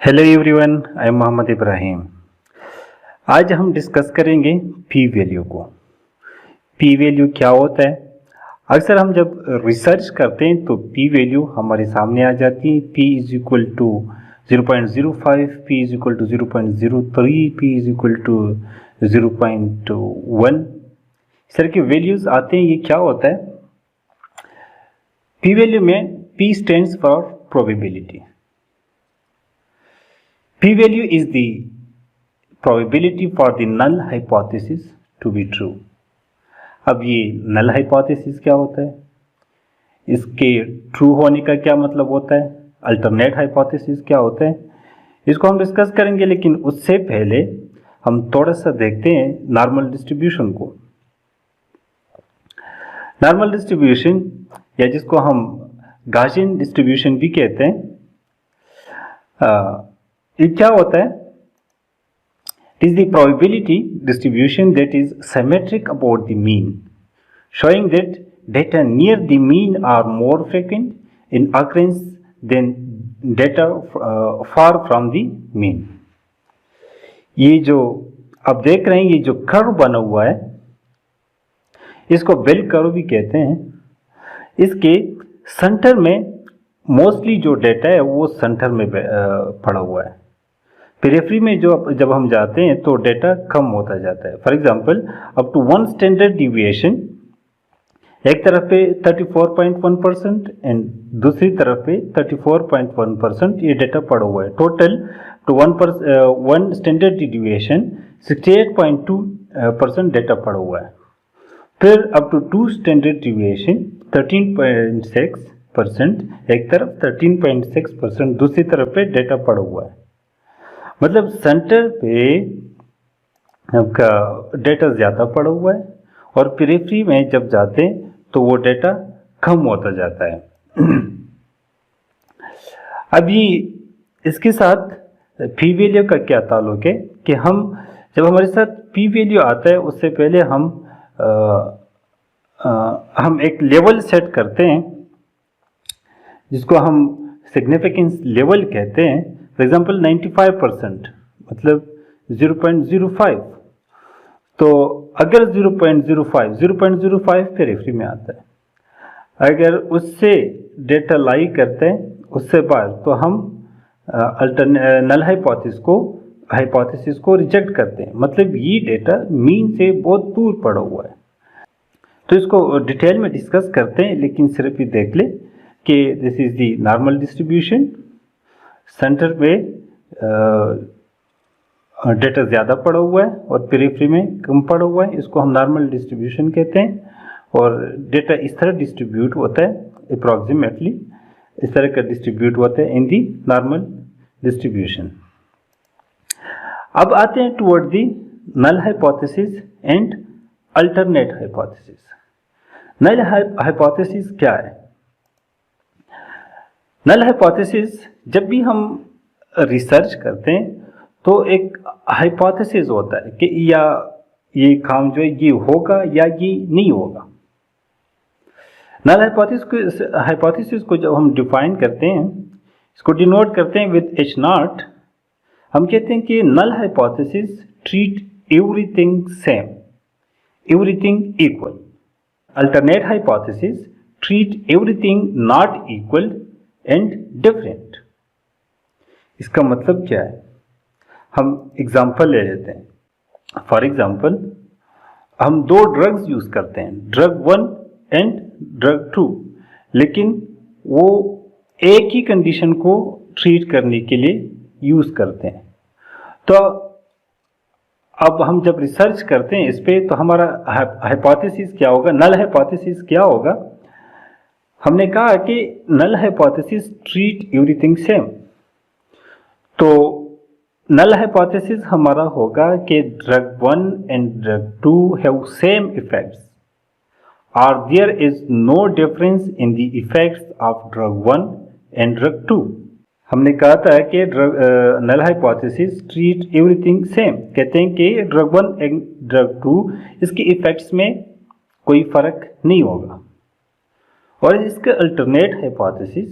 Hello everyone, I am Mohammad Ibrahim. आज हम discuss करेंगे पी वैल्यू को। पी वैल्यू क्या होता है? अक्सर हम जब रिसर्च करते हैं तो पी वैल्यू हमारे सामने आ जाती है। P is equal to 0.05, P is equal to 0.03, P is equal to 0.1। इस तरह के वैल्यूज आते हैं। ये क्या होता है? पी वैल्यू में P stands for probability. P-value is the probability for the null hypothesis to be true। अब ये null hypothesis क्या होता है? इसके true होने का क्या मतलब होता है? alternate hypothesis क्या होता है? इसको हम डिस्कस करेंगे, लेकिन उससे पहले हम थोड़ा सा देखते हैं नॉर्मल डिस्ट्रीब्यूशन को। नॉर्मल डिस्ट्रीब्यूशन या जिसको हम गॉसियन डिस्ट्रीब्यूशन भी कहते हैं, ये क्या होता है? It is the probability distribution that is symmetric about the mean, showing that data near the mean are more frequent in occurrence than data far from the mean। ये जो आप देख रहे हैं, ये जो कर्व बना हुआ है, इसको बेल कर्व भी कहते हैं। इसके सेंटर में मोस्टली जो डेटा है वो सेंटर में पड़ा हुआ है। पेरिफेरी में जब हम जाते हैं तो डेटा कम होता जाता है। For example, up to 1 standard deviation, एक तरफ पे 34.1% एंड दूसरी तरफ पे 34.1% ये डेटा पड़ा हुआ है। Total two 1 standard deviation 68.2% data पड़ा हुआ है। फिर अप टू 2 स्टैंडर्ड डिविएशन 13.6%, एक तरफ 13.6%, दूसरी तरफ पे डेटा पड़ा हुआ है। मतलब सेंटर पे आपका डेटा ज़्यादा पड़ा हुआ है और पेरिफेरी में जब जाते हैं तो वो डेटा कम होता जाता है। अभी इसके साथ पी वैल्यू का क्या ताल्लुक है कि जब हमारे साथ पी वैल्यू आता है उससे पहले हम एक लेवल सेट करते हैं जिसको हम सिग्निफिकेंस लेवल कहते हैं। फॉर एग्जाम्पल 95%, मतलब 0.05। तो अगर 0.05 पेरिफेरी में आता है, अगर उससे डेटा लाई करते हैं उससे बाहर, तो हम नल हाइपोथेसिस को रिजेक्ट करते हैं। मतलब ये डेटा मीन से बहुत दूर पड़ा हुआ है। तो इसको डिटेल में डिस्कस करते हैं, लेकिन सिर्फ ये देख ले कि this is the normal distribution. Centre पे डेटा ज़्यादा पड़ा हुआ है और पेरिफेरी में कम पड़ा हुआ है। इसको हम नॉर्मल डिस्ट्रीब्यूशन कहते हैं। और डेटा इस तरह डिस्ट्रीब्यूट होता है, अप्रॉक्सीमेटली इस तरह का डिस्ट्रीब्यूट होता है इन दी नॉर्मल डिस्ट्रीब्यूशन। अब आते हैं toward the null hypothesis and alternate hypothesis. Null hypothesis क्या है? नल हाइपोथेसिस, जब भी हम रिसर्च करते हैं तो एक हाइपोथेसिस होता है कि या ये काम जो है ये होगा या ये नहीं होगा। नल हाइपोथेसिस को जब हम डिफाइन करते हैं, इसको डिनोट करते हैं विद H0। हम कहते हैं कि null hypothesis treat everything same, everything equal. Alternate hypothesis treat everything not equal and different. इसका मतलब क्या है? हम एग्जाम्पल ले लेते हैं। फॉर एग्जाम्पल, हम 2 ड्रग्स यूज करते हैं, ड्रग 1 एंड ड्रग 2, लेकिन वो एक ही कंडीशन को ट्रीट करने के लिए यूज करते हैं। तो अब हम जब रिसर्च करते हैं इस पे, तो हमारा हाइपोथेसिस क्या होगा? नल हाइपोथेसिस क्या होगा? हमने कहा कि null hypothesis treat everything same. तो नल हाइपोथेसिस हमारा होगा कि drug 1 and drug 2 have same effects और there is no difference in the effects of drug 1 and drug 2। हमने कहा था कि null hypothesis treat everything same. कहते हैं कि ड्रग 1 एंड ड्रग 2 इसके इफेक्ट्स में कोई फर्क नहीं होगा। और इसका अल्टरनेट हाइपोथेसिस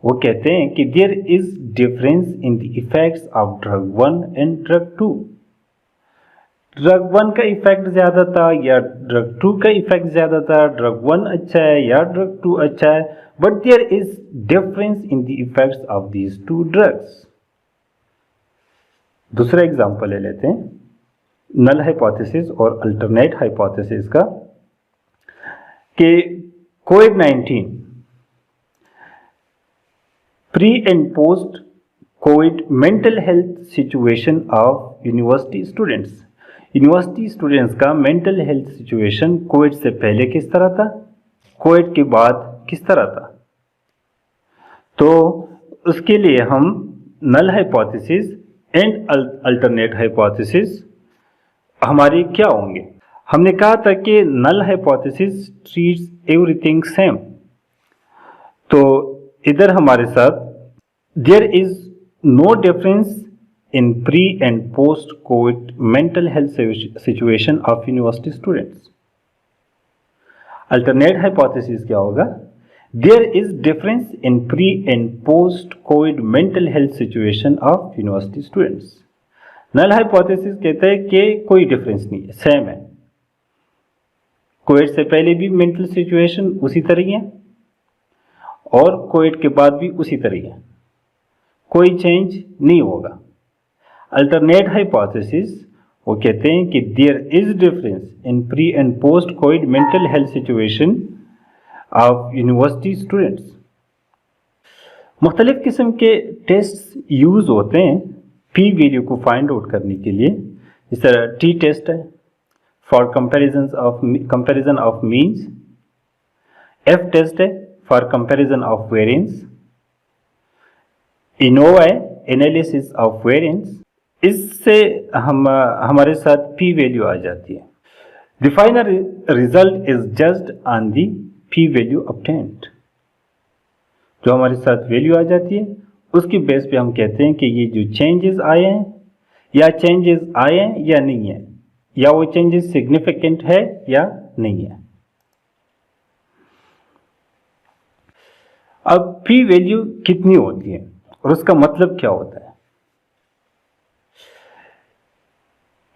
वो कहते हैं कि there is difference in the effects of drug 1 and drug 2। Drug 1 का इफेक्ट ज्यादा था या ड्रग 2 का इफेक्ट ज्यादा था, ड्रग 1 अच्छा है या ड्रग 2 अच्छा है, but there is difference in the effects of these two drugs. दूसरा एग्जांपल ले लेते हैं नल हाइपोथेसिस और अल्टरनेट हाइपोथेसिस का, कि कोविड-19 pre and post Covid mental health situation of university students. University students का मेंटल हेल्थ सिचुएशन कोविड से पहले किस तरह था, कोविड के बाद किस तरह था। तो उसके लिए हम null hypothesis and alternate hypothesis हमारे क्या होंगे। हमने कहा था कि null hypothesis treats everything same. तो इधर हमारे साथ there is no difference in pre and post COVID mental health situation of university students. Alternate hypothesis क्या होगा, there is difference in pre and post COVID mental health situation of university students. Null hypothesis कहता है कि कोई difference नहीं है, same है। Covid से पहले भी मेंटल सिचुएशन उसी तरह है और कोविड के बाद भी उसी तरह है, कोई चेंज नहीं होगा। अल्टरनेट हाइपोथेसिस वो कहते हैं कि there is difference in pre and post Covid mental health situation of university students. मुख्तलिफ किस्म के टेस्ट यूज होते हैं पी वैल्यू को फाइंड आउट करने के लिए। इस तरह टी टेस्ट है for comparison of means, F test है for comparison of variance, ANOVA है एनालिसिस ऑफ वेरिएंस। इससे हमारे साथ पी वैल्यू आ जाती है। The final result is judged on the P value obtained. जो हमारे साथ वैल्यू आ जाती है उसकी बेस पे हम कहते हैं कि ये जो चेंजेस आए हैं या चेंजेस आए हैं या नहीं है, या वो चेंजेस सिग्निफिकेंट है या नहीं है। अब पी वैल्यू कितनी होती है और उसका मतलब क्या होता है।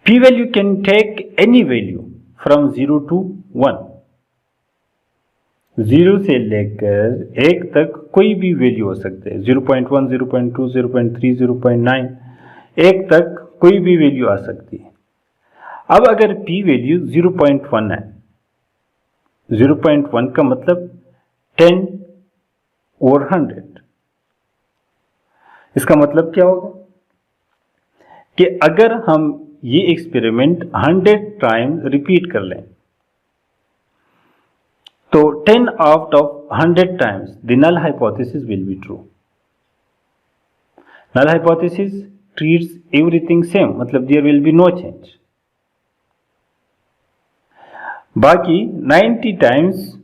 P value can take any value from 0 to 1। 0 से लेकर 1 तक कोई भी वैल्यू हो सकते हैं, 0.1, 0.2, 0.3, 0.9, 1 तक कोई भी वैल्यू आ सकती है। अब अगर P वैल्यू 0.1 है, 0.1 का मतलब 10 और 100। इसका मतलब क्या होगा कि अगर हम ये एक्सपेरिमेंट 100 टाइम रिपीट कर लें तो 10 out of 100 times the null hypothesis will be true. Null hypothesis treats everything same, मतलब there will be no change. बाकी 90 टाइम्स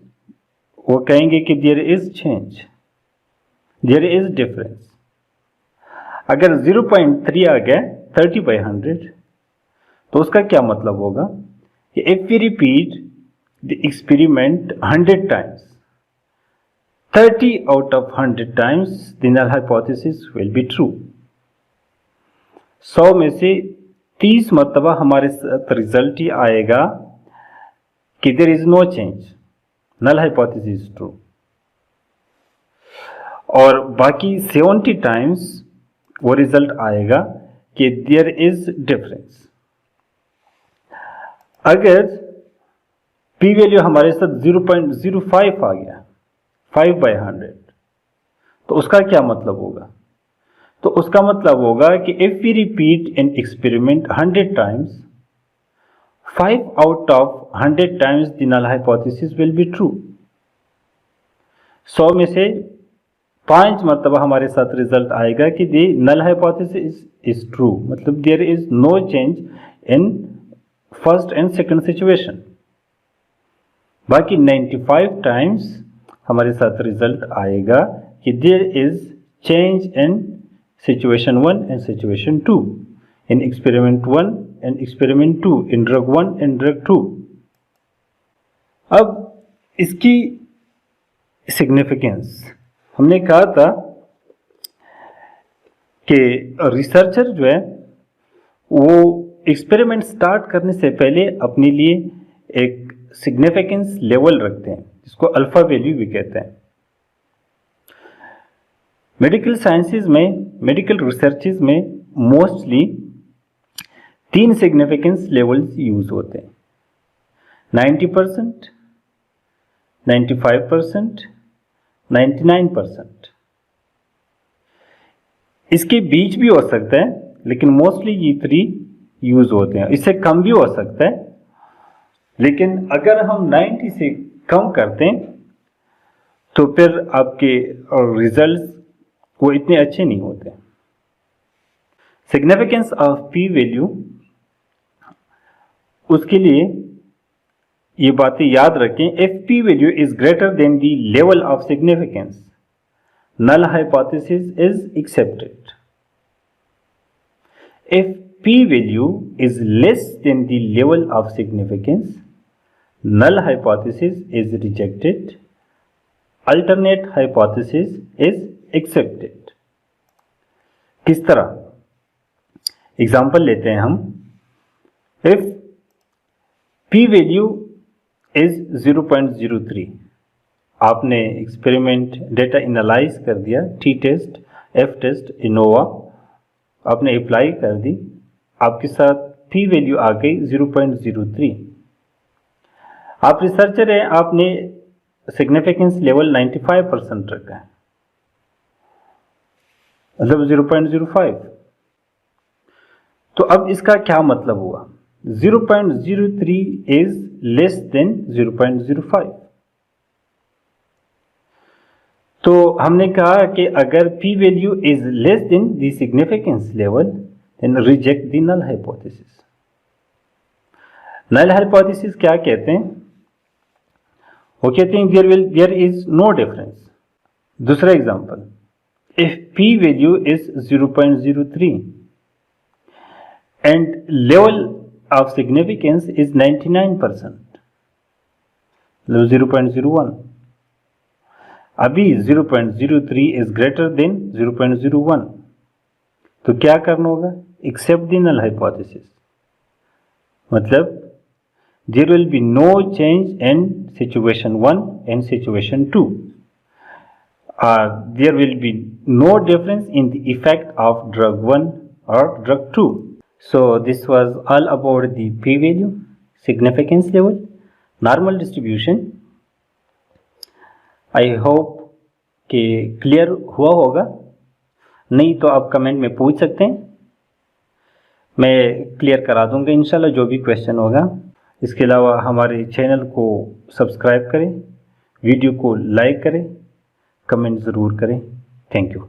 वो कहेंगे कि there is change, there is difference. अगर 0.3 आ गया 30/100 तो उसका क्या मतलब होगा कि if we repeat the experiment 100 times, 30 out of 100 times the null hypothesis will be true. 100 में से 30 मरतबा हमारे साथ रिजल्ट ही आएगा कि there is no change, null hypothesis true. और बाकी 70 टाइम्स वो रिजल्ट आएगा कि देयर इज डिफरेंस। अगर P वैल्यू हमारे साथ 0.05 आ गया 5/100 तो उसका क्या मतलब होगा, तो उसका मतलब होगा कि if we repeat an experiment 100 times, 5 out of 100 times the null hypothesis will be true. 100 में से 5 मरतबा हमारे साथ रिजल्ट आएगा कि the null hypothesis is true, मतलब there is no change in first and second situation. बाकी 95 टाइम्स हमारे साथ रिजल्ट आएगा कि there is change in situation 1 and situation 2, in experiment 1 and experiment 2, in drug 1 and drug 2। अब इसकी significance हमने कहा था कि रिसर्चर जो है वो एक्सपेरिमेंट स्टार्ट करने से पहले अपने लिए एक सिग्निफिकेंस लेवल रखते हैं, जिसको अल्फा वैल्यू भी कहते हैं। मेडिकल साइंसेज में, मेडिकल रिसर्चेज में मोस्टली 3 सिग्निफिकेंस लेवल्स यूज होते हैं, 90%, 95%, 99%। इसके बीच भी हो सकता है, लेकिन मोस्टली ये 3 यूज होते हैं। इससे कम भी हो सकता है, लेकिन अगर हम 90 से कम करते हैं तो फिर आपके रिजल्ट्स वो इतने अच्छे नहीं होते। सिग्निफिकेंस ऑफ पी वैल्यू, उसके लिए ये बातें याद रखें। If P value is greater than the level of significance, null hypothesis is accepted. If p value is less than the level of significance, null hypothesis is rejected. Alternate hypothesis is accepted. किस तरह? Example लेते हैं हम। If p value is 0.03, आपने experiment data analyse कर दिया, T test, F test, ANOVA आपने apply कर दी, आपके साथ पी वैल्यू आ गई 0.03। आप रिसर्चर हैं, आपने सिग्निफिकेंस लेवल 95% रखा है, मतलब 0.05। तो अब इसका क्या मतलब हुआ? 0.03 इज लेस देन 0.05। तो हमने कहा कि अगर p value is less than the significance level, then reject the null hypothesis. Null hypothesis क्या कहते हैं? वो कहते हैं देयर इज नो डिफरेंस। दूसरा example, if p value is 0.03 and level of significance is 99%, 0.01। अभी 0.03 इज ग्रेटर देन 0.01, तो क्या करना होगा? एक्सेप्ट द नल हाइपोथेसिस, मतलब there will be no change in situation 1 and situation 2, there will be no difference in the effect of drug 1 और drug 2। So this was all about the p value, significance level, normal distribution. I hope कि clear हुआ होगा, नहीं तो आप comment में पूछ सकते हैं, मैं क्लियर करा दूंगा इंशाल्लाह जो भी क्वेश्चन होगा। इसके अलावा हमारे चैनल को सब्सक्राइब करें, वीडियो को लाइक करें, कमेंट ज़रूर करें। Thank you.